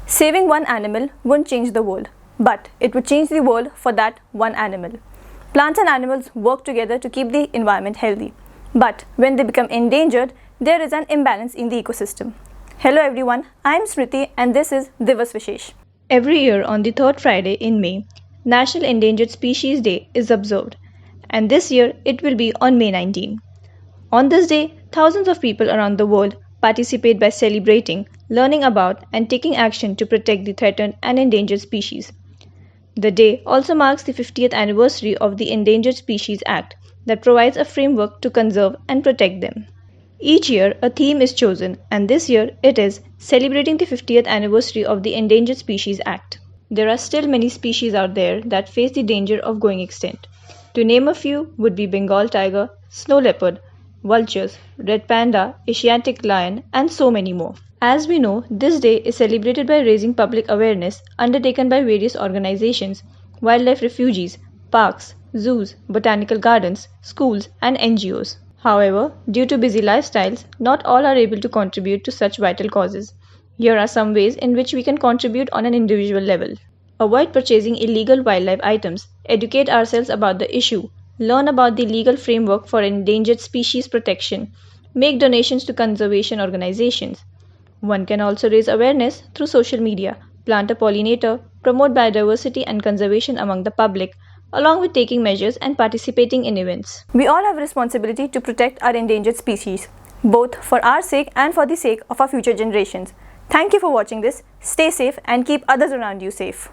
Saving one animal wouldn't change the world, but it would change the world for that one animal. Plants and animals work together to keep the environment healthy. But when they become endangered, there is an imbalance in the ecosystem. Hello everyone, I am Smriti and this is Divas Vishesh. Every year on the third Friday in May, National Endangered Species Day is observed, and this year it will be on May 19. On this day, thousands of people around the world participate by celebrating, learning about, and taking action to protect the threatened and endangered species. The day also marks the 50th anniversary of the Endangered Species Act that provides a framework to conserve and protect them. Each year, a theme is chosen, and this year it is celebrating the 50th anniversary of the Endangered Species Act. There are still many species out there that face the danger of going extinct. To name a few would be Bengal tiger, snow leopard, vultures, red panda, Asiatic lion, and so many more. As we know, this day is celebrated by raising public awareness undertaken by various organizations, wildlife refuges, parks, zoos, botanical gardens, schools, and NGOs. However, due to busy lifestyles, not all are able to contribute to such vital causes. Here are some ways in which we can contribute on an individual level. Avoid purchasing illegal wildlife items, educate ourselves about the issue, learn about the legal framework for endangered species protection, make donations to conservation organizations. One can also raise awareness through social media, plant a pollinator, promote biodiversity and conservation among the public, along with taking measures and participating in events. We all have a responsibility to protect our endangered species, both for our sake and for the sake of our future generations. Thank you for watching this. Stay safe and keep others around you safe.